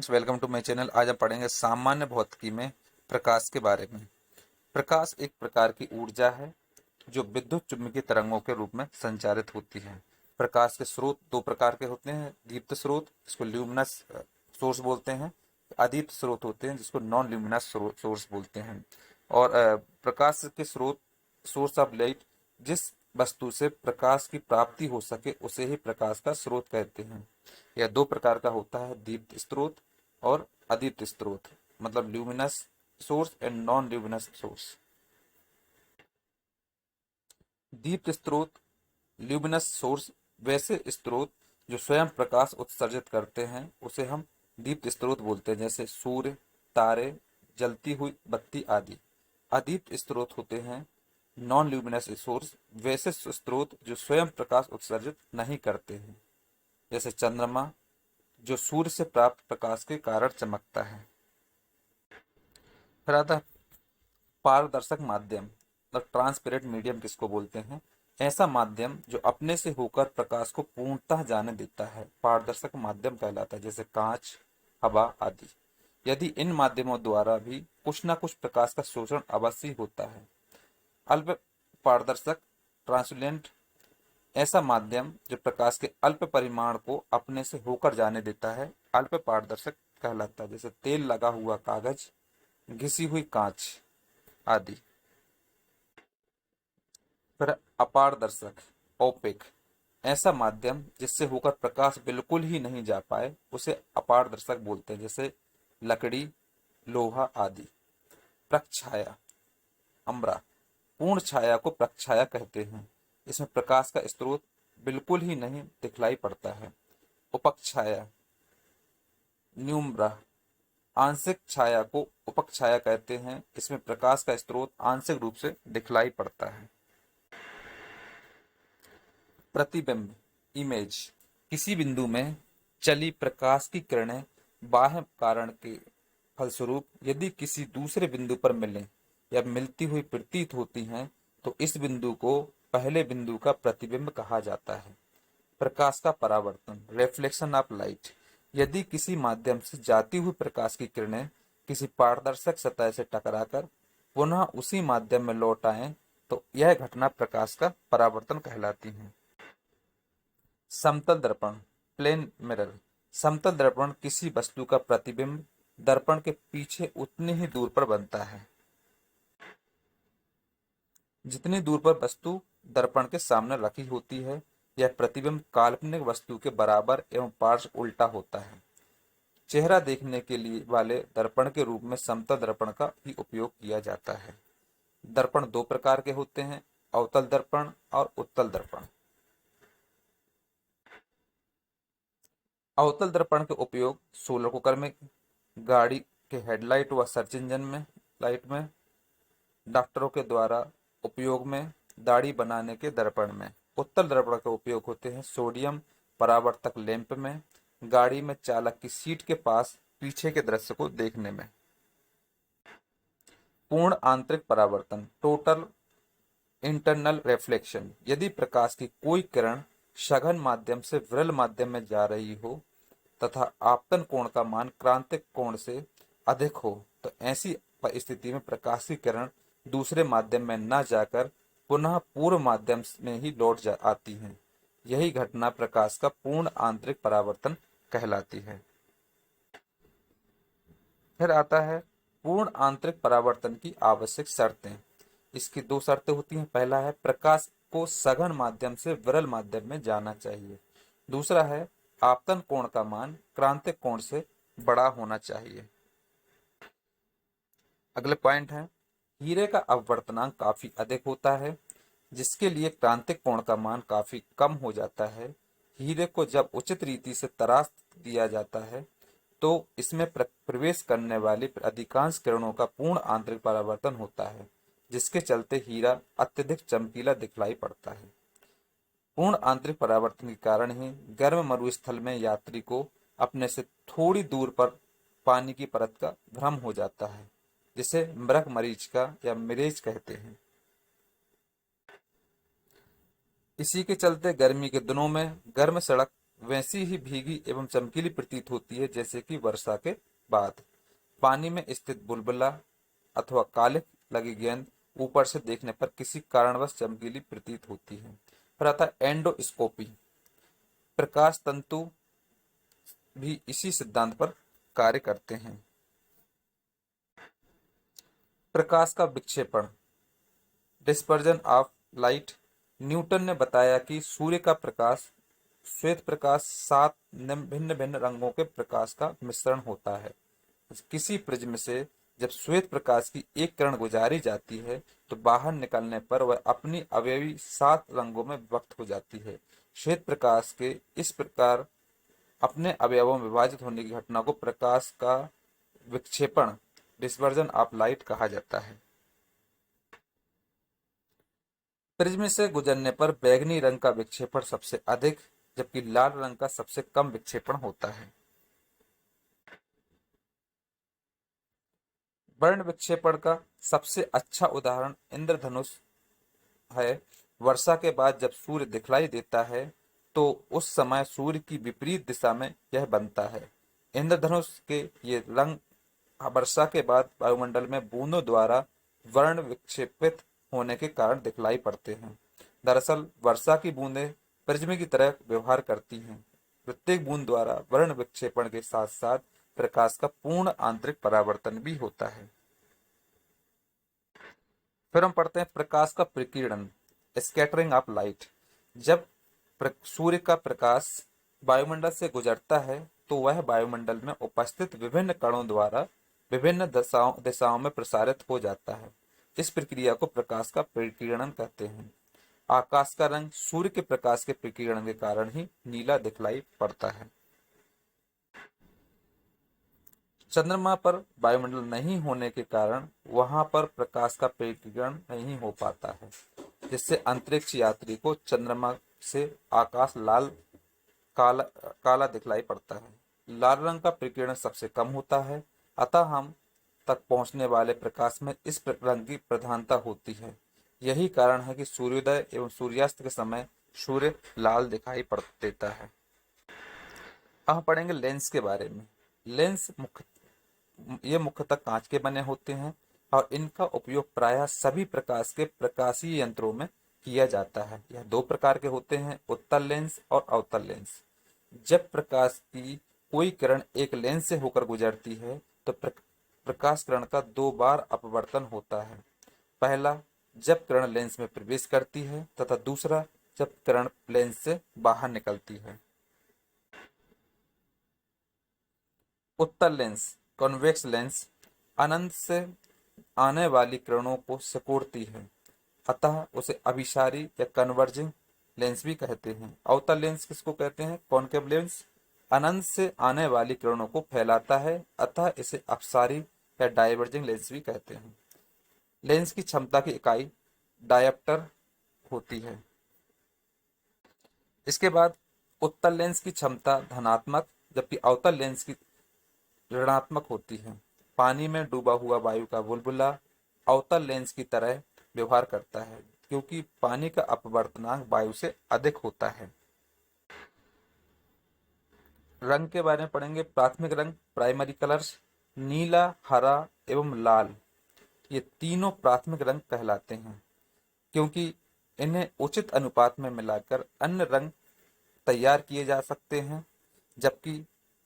Welcome to my channel. आज हम पढ़ेंगे सामान्य भौतिकी में प्रकाश के बारे में। प्रकाश एक प्रकार की ऊर्जा है जो विद्युत चुम्बकीय तरंगों के रूप में संचारित होती है। प्रकाश के स्रोत दो प्रकार के होते हैं। दीप्त स्रोत जिसको ल्यूमिनस सोर्स बोलते हैं, अदीप्त स्रोत होते हैं जिसको नॉन ल्यूमिनस सोर्स बोलते हैं। और प्रकाश के स्रोत, सोर्स ऑफ लाइट, जिस वस्तु से प्रकाश की प्राप्ति हो सके उसे ही प्रकाश का स्रोत कहते हैं। यह दो प्रकार का होता है, दीप्त स्रोत और अदीप्त स्रोत, मतलब luminous source and non luminous source. दीप्त स्रोत, ल्यूमिनस सोर्स, वैसे स्रोत जो स्वयं प्रकाश उत्सर्जित करते हैं उसे हम दीप्त स्रोत बोलते हैं, जैसे सूर्य, तारे, जलती हुई बत्ती आदि। अदीप्त स्रोत होते हैं नॉन ल्यूमिनस सोर्स, वैसे स्रोत जो स्वयं प्रकाश उत्सर्जित नहीं करते हैं, जैसे चंद्रमा जो सूर्य से प्राप्त प्रकाश के कारण चमकता है। फिर आता है पारदर्शक माध्यम, मतलब ट्रांसपेरेंट मीडियम किसको बोलते हैं? ऐसा माध्यम जो अपने से होकर प्रकाश को पूर्णतः जाने देता है पारदर्शक माध्यम कहलाता है, जैसे कांच, हवा आदि। यदि इन माध्यमों द्वारा भी कुछ न कुछ प्रकाश का शोषण अवश्य होता है। अल्प पारदर्शक, ट्रांसल्यूसेंट, ऐसा माध्यम जो प्रकाश के अल्प परिमाण को अपने से होकर जाने देता है अल्प पारदर्शक कहलाता है, जैसे तेल लगा हुआ कागज, घिसी हुई कांच आदि। फिर अपारदर्शक, ओपेक, ऐसा माध्यम जिससे होकर प्रकाश बिल्कुल ही नहीं जा पाए उसे अपारदर्शक बोलते हैं, जैसे लकड़ी, लोहा आदि। प्रकाशछाया, अम्बरा, पूर्ण छाया को प्रकाशछाया कहते हैं। इसमें प्रकाश का स्रोत बिल्कुल ही नहीं दिखलाई पड़ता है। उपक न्यूम्रा, आंशिक छाया को उपक छाया कहते हैं। इसमें प्रकाश का स्रोत आंशिक रूप से दिखलाई पड़ता है। प्रतिबिंब, इमेज, किसी बिंदु में चली प्रकाश की किरणें बाह्य कारण के फलस्वरूप यदि किसी दूसरे बिंदु पर मिलें या मिलती हुई प्रतीत होती हैं तो इस बिंदु को पहले बिंदु का प्रतिबिंब कहा जाता है। प्रकाश का परावर्तन, रिफ्लेक्शन ऑफ लाइट, यदि किसी माध्यम से जाती हुई प्रकाश की किरणें किसी पारदर्शक सतह से टकराकर पुनः उसी माध्यम में लौट आए तो यह घटना प्रकाश का परावर्तन कहलाती है। समतल दर्पण, प्लेन मिरर, समतल दर्पण किसी वस्तु का प्रतिबिंब दर्पण के पीछे उतनी ही दूर पर बनता है जितनी दूर पर वस्तु दर्पण के सामने रखी होती है। यह प्रतिबिंब काल्पनिक वस्तु के बराबर एवं पार्श्व उल्टा होता है। चेहरा देखने के लिए वाले दर्पण के रूप में समतल दर्पण का भी उपयोग किया जाता है। दर्पण दो प्रकार के होते हैं, अवतल दर्पण और उत्तल दर्पण। अवतल दर्पण के उपयोग सोलर कुकर में, गाड़ी के हेडलाइट व सर्च इंजन में लाइट में, डॉक्टरों के द्वारा उपयोग में दाढ़ी बनाने के दर्पण में। उत्तल दर्पण का उपयोग होते हैं सोडियम परावर्तक लैंप में, गाड़ी में चालक की सीट के पास पीछे के दृश्य को देखने में। पूर्ण आंतरिक परावर्तन, टोटल इंटरनल रिफ्लेक्शन, यदि प्रकाश की कोई किरण सघन माध्यम से विरल माध्यम में जा रही हो तथा आपतन कोण का मान क्रांतिक कोण से अधिक हो तो ऐसी परिस्थिति में प्रकाश की किरण दूसरे माध्यम में न जाकर पुनः पूर्व माध्यम में ही लौट आती है। यही घटना प्रकाश का पूर्ण आंतरिक परावर्तन कहलाती है। फिर आता है पूर्ण आंतरिक परावर्तन की आवश्यक शर्तें। इसकी दो शर्तें होती हैं। पहला है प्रकाश को सघन माध्यम से विरल माध्यम में जाना चाहिए। दूसरा है आपतन कोण का मान क्रांतिक कोण से बड़ा होना चाहिए। अगले पॉइंट है हीरे का अपवर्तनांक काफी अधिक होता है जिसके लिए क्रांतिक कोण का मान काफी कम हो जाता है। हीरे को जब उचित रीति से तराश दिया जाता है तो इसमें प्रवेश करने वाली अधिकांश किरणों का पूर्ण आंतरिक परावर्तन होता है जिसके चलते हीरा अत्यधिक चमकीला दिखलाई पड़ता है। पूर्ण आंतरिक परावर्तन के कारण ही गर्म मरुस्थल में यात्री को अपने से थोड़ी दूर पर पानी की परत का भ्रम हो जाता है जिसे मृग मरीचिका या मिरेज कहते हैं। इसी के चलते गर्मी के दिनों में गर्म सड़क वैसी ही भीगी एवं चमकीली प्रतीत होती है जैसे कि वर्षा के बाद। पानी में स्थित बुलबुला अथवा कालिख लगी गेंद ऊपर से देखने पर किसी कारणवश चमकीली प्रतीत होती है। फिर आता है एंडोस्कोपी। प्रकाश तंतु भी इसी सिद्धांत पर कार्य करते हैं। प्रकाश का विक्षेपण, डिस्पर्जन ऑफ लाइट। न्यूटन ने बताया कि सूर्य का प्रकाश श्वेत प्रकाश 7 भिन्न भिन्न रंगों के प्रकाश का मिश्रण होता है। किसी प्रिज्म से जब श्वेत प्रकाश की एक किरण गुजारी जाती है तो बाहर निकलने पर वह अपनी अवयवी 7 रंगों में विभक्त हो जाती है। श्वेत प्रकाश के इस प्रकार अपने अवयवों में विभाजित होने की घटना को प्रकाश का विक्षेपण, डिस्पर्जन ऑफ लाइट कहा जाता है। प्रिज्म से गुजरने पर बैंगनी रंग का विक्षेपण सबसे अधिक जबकि लाल रंग का सबसे कम विक्षेपण होता है। वर्ण विक्षेपण का सबसे अच्छा उदाहरण इंद्रधनुष है। वर्षा के बाद जब सूर्य दिखलाई देता है तो उस समय सूर्य की विपरीत दिशा में यह बनता है। इंद्रधनुष के ये रंग वर्षा के बाद वायुमंडल में बूंदों द्वारा वर्ण विक्षेपित होने के कारण दिखलाई पड़ते हैं। दरअसल वर्षा की बूंदें प्रिज्म की तरह व्यवहार करती हैं। प्रत्येक बूंद द्वारा वर्ण विक्षेपण के साथ साथ प्रकाश का पूर्ण आंतरिक परावर्तन भी होता है। फिर हम पढ़ते हैं प्रकाश का प्रकीर्णन, स्कैटरिंग ऑफ लाइट। जब सूर्य का प्रकाश वायुमंडल से गुजरता है तो वह वायुमंडल में उपस्थित विभिन्न कणों द्वारा विभिन्न दिशाओं में प्रसारित हो जाता है। इस प्रक्रिया को प्रकाश का प्रकीर्णन कहते हैं। आकाश का रंग सूर्य के प्रकाश के प्रकीर्णन के कारण ही नीला दिखलाई पड़ता है। चंद्रमा पर वायुमंडल नहीं होने के कारण वहां पर प्रकाश का प्रकीर्णन नहीं हो पाता है, जिससे अंतरिक्ष यात्री को चंद्रमा से आकाश काला दिखलाई पड़ता है। लाल रंग का प्रकीर्णन सबसे कम होता है, अतः हम तक पहुंचने वाले प्रकाश में इस रंग की प्रधानता होती है। यही कारण है कि सूर्योदय एवं सूर्यास्त के समय सूर्य लाल दिखाई पड़ देता है। अब हम पढ़ेंगे लेंस के बारे में। लेंस मुख्यतः कांच के बने होते हैं और इनका उपयोग प्रायः सभी प्रकाश के प्रकाशीय यंत्रों में किया जाता है। यह 2 प्रकार के होते हैं, उत्तल लेंस और अवतल लेंस। जब प्रकाश की कोई किरण एक लेंस से होकर गुजरती है तो प्रकाश किरण का 2 बार अपवर्तन होता है। पहला जब किरण लेंस में प्रवेश करती है तथा दूसरा जब किरण लेंस से बाहर निकलती है। उत्तल लेंस, कॉन्वेक्स लेंस, अनंत से आने वाली किरणों को सिकोड़ती है, अतः उसे अभिसारी या कन्वर्जिंग लेंस भी कहते हैं। अवतल लेंस किसको कहते हैं? कॉनकेव लेंस अनंत से आने वाली किरणों को फैलाता है, अतः इसे अपसारी या डाइवर्जिंग लेंस भी कहते हैं। लेंस की क्षमता की इकाई डायप्टर होती है। इसके बाद उत्तल लेंस की क्षमता धनात्मक जबकि अवतल लेंस की ऋणात्मक होती है। पानी में डूबा हुआ वायु का बुलबुला अवतल लेंस की तरह व्यवहार करता है क्योंकि पानी का अपवर्तनांक वायु से अधिक होता है। रंग के बारे में पढ़ेंगे। प्राथमिक रंग, प्राइमरी कलर्स, नीला, हरा एवं लाल, ये तीनों प्राथमिक रंग कहलाते हैं क्योंकि इन्हें उचित अनुपात में मिलाकर अन्य रंग तैयार किए जा सकते हैं, जबकि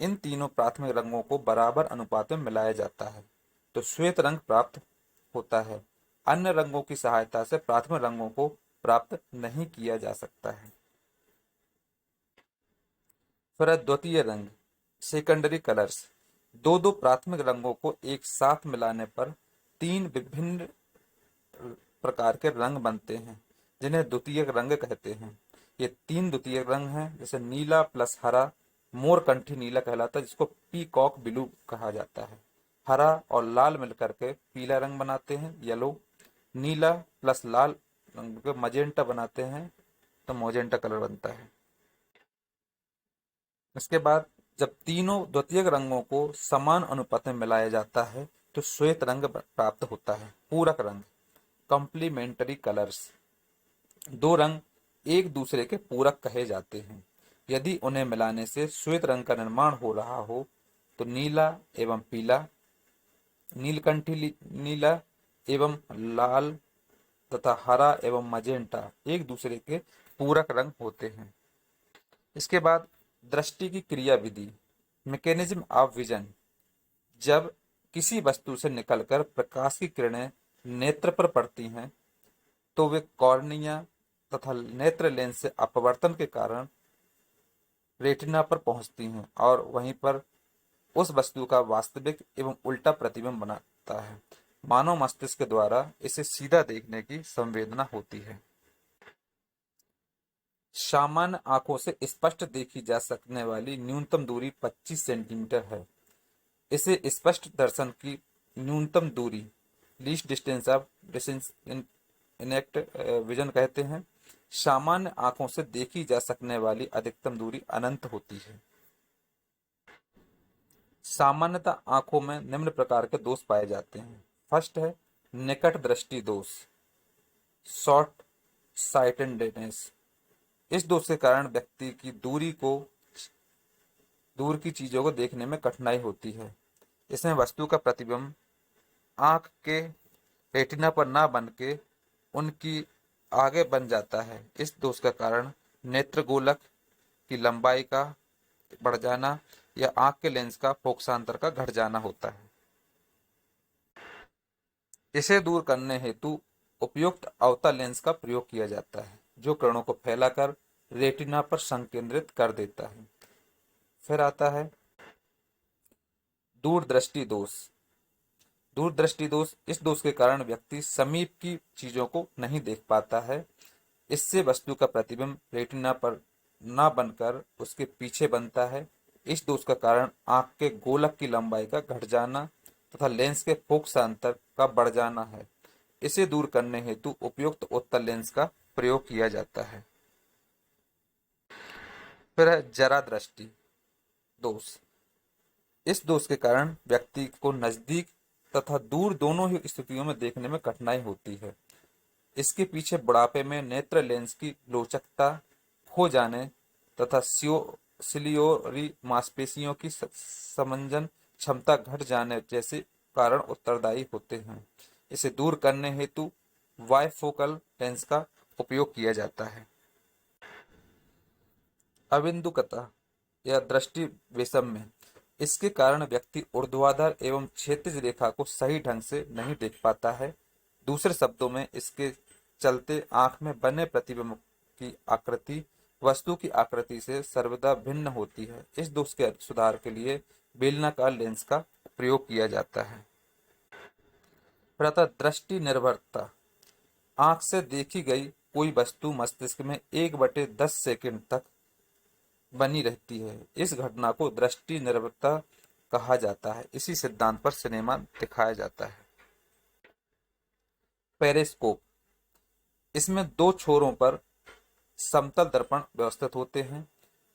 इन तीनों प्राथमिक रंगों को बराबर अनुपात में मिलाया जाता है तो श्वेत रंग प्राप्त होता है। अन्य रंगों की सहायता से प्राथमिक रंगों को प्राप्त नहीं किया जा सकता है। फिर द्वितीय रंग, सेकेंडरी कलर्स। दो प्राथमिक रंगों को एक साथ मिलाने पर 3 विभिन्न प्रकार के रंग बनते हैं जिन्हें द्वितीयक रंग कहते हैं। ये 3 द्वितीयक रंग हैं, जैसे नीला प्लस हरा मोरकंठी नीला कहलाता है, जिसको पीकॉक ब्लू कहा जाता है। हरा और लाल मिलकर के पीला रंग बनाते हैं, येलो। नीला प्लस लाल रंग के मजेंटा बनाते हैं तो मोजेंटा कलर बनता है। इसके बाद जब तीनों द्वितीयक रंगों को समान अनुपात में मिलाया जाता है तो श्वेत रंग प्राप्त होता है। पूरक रंग, कॉम्प्लीमेंट्री कलर्स। 2 रंग एक दूसरे के पूरक कहे जाते हैं। यदि उन्हें मिलाने से श्वेत रंग का निर्माण हो रहा हो तो नीला एवं पीला, नीलकंठी नीला एवं लाल तथा हरा एवं मजेंटा एक दूसरे के पूरक रंग होते हैं। इसके बाद दृष्टि की क्रिया विधि, मैकेनिज्म ऑफ विजन। जब किसी वस्तु से निकलकर प्रकाश की किरणें नेत्र पर पड़ती हैं तो वे कॉर्निया तथा नेत्र लेंस से अपवर्तन के कारण रेटिना पर पहुंचती हैं और वहीं पर उस वस्तु का वास्तविक एवं उल्टा प्रतिबिंब बनाता है। मानव मस्तिष्क द्वारा इसे सीधा देखने की संवेदना होती है। सामान्य आंखों से स्पष्ट देखी जा सकने वाली न्यूनतम दूरी 25 सेंटीमीटर है। इसे स्पष्ट दर्शन की न्यूनतम दूरी least distance of enact vision कहते हैं। सामान्य आंखों से देखी जा सकने वाली अधिकतम दूरी अनंत होती है। सामान्यतः आंखों में निम्न प्रकार के दोष पाए जाते हैं। फर्स्ट है निकट दृष्टि दोष, शॉर्ट साइटेडनेस। इस दोष के कारण व्यक्ति की दूर की चीजों को देखने में कठिनाई होती है। इसमें वस्तु का प्रतिबिंब आंख के रेटिना पर ना बन के उनकी आगे बन जाता है। इस दोष का कारण नेत्र गोलक की लंबाई का बढ़ जाना या आंख के लेंस का फोकसांतर का घट जाना होता है। इसे दूर करने हेतु उपयुक्त अवतल लेंस का प्रयोग किया जाता है जो किरणों को फैलाकर रेटिना पर संकेंद्रित कर देता है। फिर आता है दूरदृष्टि दोष। दूरदृष्टि दोष, इस दोष के कारण व्यक्ति समीप की चीजों को नहीं देख पाता है। इससे वस्तु का प्रतिबिंब रेटिना पर न बनकर उसके पीछे बनता है। इस दोष का कारण आंख के गोलक की लंबाई का घट जाना तथा लेंस के फोकसांतर का बढ़ जाना है। इसे दूर करने हेतु उपयुक्त उत्तल लेंस का प्रयोग किया जाता है। फिर है जरा दृष्टि दोष। इस दोष के कारण व्यक्ति को नजदीक तथा दूर दोनों ही स्थितियों में देखने में कठिनाई होती है। इसके पीछे बुढ़ापे में नेत्र लेंस की लोचकता खो जाने तथा सिलियोरी मांसपेशियों की समंजन क्षमता घट जाने जैसे कारण उत्तरदायी होते हैं। इसे दूर करने हेतु बाइफोकल लेंस का उपयोग किया जाता है। अबिंदुकता या दृष्टि वैषम्य, इसके कारण व्यक्ति ऊर्ध्वाधर एवं क्षैतिज रेखा को सही ढंग से नहीं देख पाता है। दूसरे शब्दों में इसके चलते आंख में बने प्रतिबिंब की आकृति वस्तु की आकृति से सर्वदा भिन्न होती है। इस दोष के सुधार के लिए बेलनाकार लेंस का प्रयोग किया जाता है। फिर आता दृष्टि निर्भरता। आंख से देखी गई कोई वस्तु मस्तिष्क में 1/10 सेकंड तक बनी रहती है। इस घटना को दृष्टि निर्भरता कहा जाता है। इसी सिद्धांत पर सिनेमा दिखाया जाता है। पेरिस्कोप, इसमें दो छोरों पर समतल दर्पण व्यवस्थित होते हैं।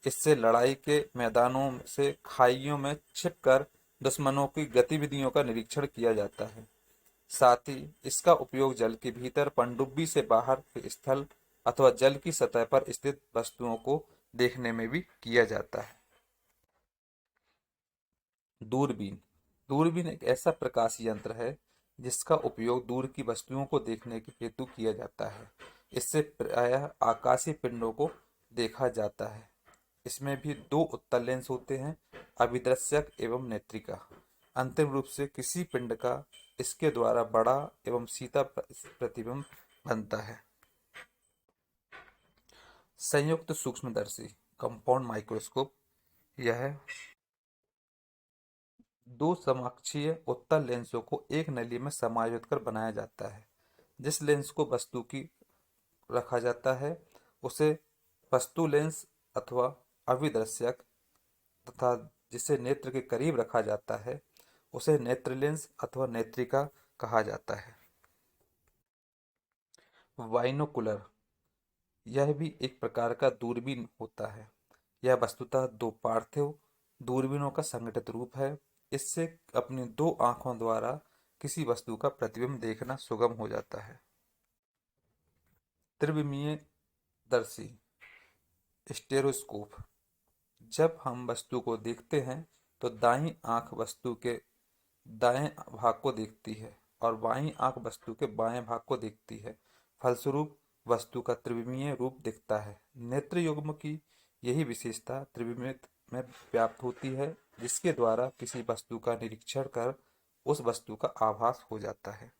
इससे लड़ाई के मैदानों से खाइयों में छिपकर दुश्मनों की गतिविधियों का निरीक्षण किया जाता है। साथ ही इसका उपयोग जल के भीतर पनडुब्बी से बाहर के स्थल अथवा जल की सतह पर स्थित वस्तुओं को देखने में भी किया जाता है। दूरबीन, दूरबीन एक ऐसा प्रकाश यंत्र है जिसका उपयोग दूर की वस्तुओं को देखने के हेतु किया जाता है। इससे प्रायः आकाशीय पिंडों को देखा जाता है। इसमें भी दो उत्तल लेंस होते हैं, अभिदृश्यक एवं नेत्रिका। अंतिम रूप से किसी पिंड का इसके द्वारा बड़ा एवं सीधा प्रतिबिंब बनता है। संयुक्त सूक्ष्मदर्शी कंपाउंड माइक्रोस्कोप, यह दो समकक्षीय उत्तल लेंसों को एक नली में समायोजित कर बनाया जाता है। जिस लेंस को वस्तु की रखा जाता है उसे वस्तु लेंस अथवा अभिदर्शक तथा जिसे नेत्र के करीब रखा जाता है उसे नेत्र लेंस अथवा नेत्रिका कहा जाता है। बाइनोकुलर, यह भी एक प्रकार का दूरबीन होता है। यह वस्तुतः दो पार्थिव दूरबीनों का संगठित रूप है। इससे अपनी दो आंखों द्वारा किसी वस्तु का प्रतिबिंब देखना सुगम हो जाता है। त्रिविमीय दर्शी स्टेरोस्कोप, जब हम वस्तु को देखते हैं तो दाईं आंख वस्तु के दाएं भाग को देखती है और बाईं आंख वस्तु के बाएं भाग को देखती है। फलस्वरूप वस्तु का त्रिविमीय रूप दिखता है। नेत्र युग्म की यही विशेषता त्रिविमित में व्याप्त होती है, जिसके द्वारा किसी वस्तु का निरीक्षण कर उस वस्तु का आभास हो जाता है।